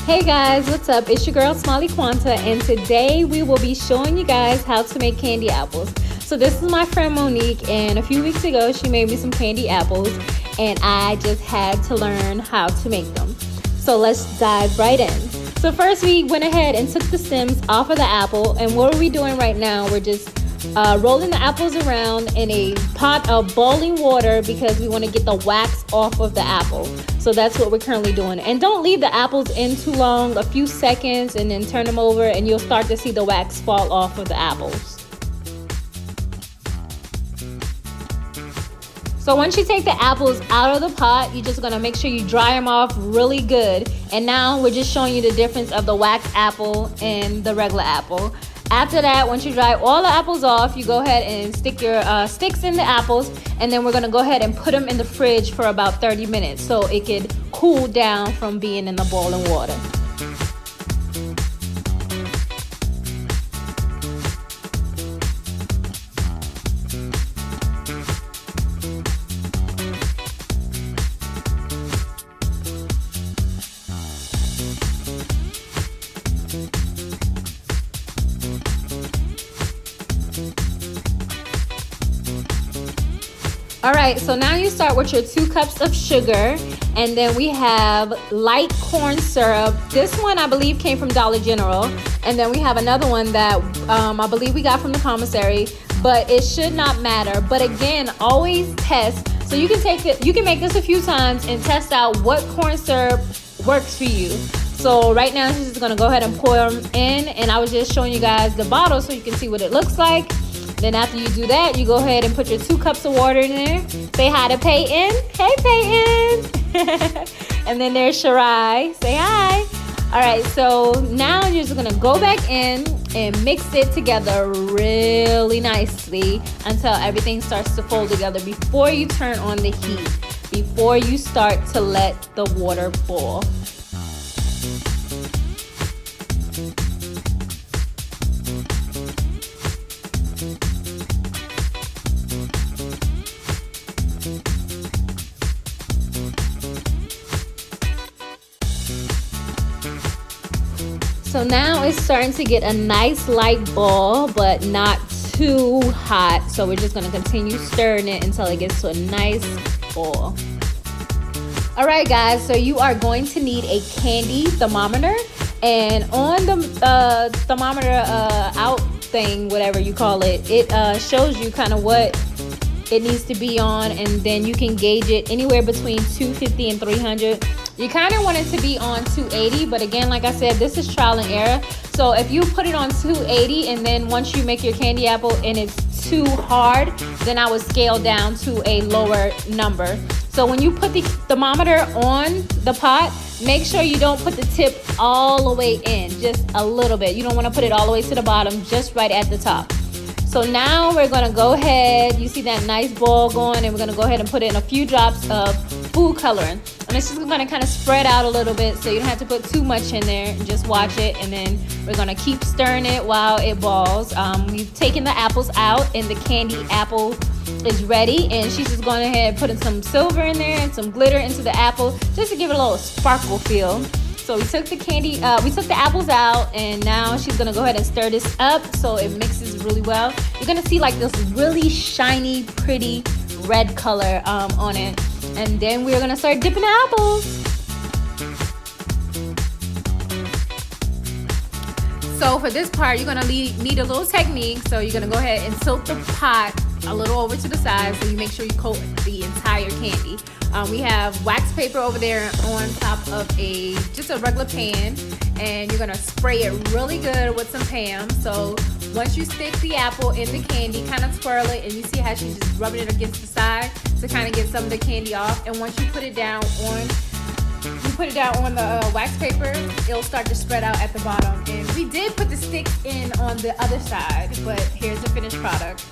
Hey guys, what's up? It's your girl Smileyquanta, and today we will be showing you guys how to make candy apples. So this is my friend Monique, and a few weeks ago she made me some candy apples, and I just had to learn how to make them. So let's dive right in. So first we went ahead and took the stems off of the apple, and what are we doing right now? We're just rolling the apples around in a pot of boiling water because we want to get the wax off of the apple. So that's what we're currently doing. And don't leave the apples in too long, a few seconds, and then turn them over and you'll start to see the wax fall off of the apples. So once you take the apples out of the pot, you're just gonna make sure you dry them off really good. And now we're just showing you the difference of the wax apple and the regular apple. After that, once you dry all the apples off, you go ahead and stick your sticks in the apples, and then we're gonna go ahead and put them in the fridge for about 30 minutes so it could cool down from being in the boiling water. All right, so now you start with your 2 cups of sugar, and then we have light corn syrup. This one I believe came from Dollar General, and then we have another one that I believe we got from the commissary, but it should not matter. But again, always test. So you can take it, you can make this a few times and test out what corn syrup works for you. So right now she's just gonna go ahead and pour them in, and I was just showing you guys the bottle so you can see what it looks like. Then after you do that, you go ahead and put your 2 cups of water in there. Say hi to Peyton. Hey, Peyton. And then there's Shirai. Say hi. All right, so now you're just gonna go back in and mix it together really nicely until everything starts to fold together before you turn on the heat, before you start to let the water boil. So now it's starting to get a nice light ball, but not too hot. So we're just gonna continue stirring it until it gets to a nice ball. All right, guys, so you are going to need a candy thermometer. And on the thermometer out thing, whatever you call it, it shows you kind of what it needs to be on, and then you can gauge it anywhere between 250 and 300. You kind of want it to be on 280, but again, like I said, this is trial and error. So if you put it on 280 and then once you make your candy apple and it's too hard, then I would scale down to a lower number. So when you put the thermometer on the pot, make sure you don't put the tip all the way in, just a little bit. You don't want to put it all the way to the bottom, just right at the top. So now we're gonna go ahead, you see that nice ball going, and we're gonna go ahead and put in a few drops of food coloring. And it's just gonna kind of spread out a little bit so you don't have to put too much in there. Just watch it, and then we're gonna keep stirring it while it balls. We've taken the apples out and the candy apple is ready, and she's just going ahead and putting some silver in there and some glitter into the apple just to give it a little sparkle feel. So we took the apples out, and now she's gonna go ahead and stir this up so it mixes really well. You're gonna see like this really shiny, pretty red color on it. And then we're gonna start dipping the apples. So for this part, you're gonna need a little technique. So you're gonna go ahead and tilt the pot a little over to the side so you make sure you coat the entire candy. We have wax paper over there on top of just a regular pan, and you're gonna spray it really good with some Pam. So once you stick the apple in the candy, kind of swirl it, and you see how she's just rubbing it against the side to kind of get some of the candy off. And once you put it down on the wax paper, it'll start to spread out at the bottom. And we did put the sticks in on the other side, but here's the finished product.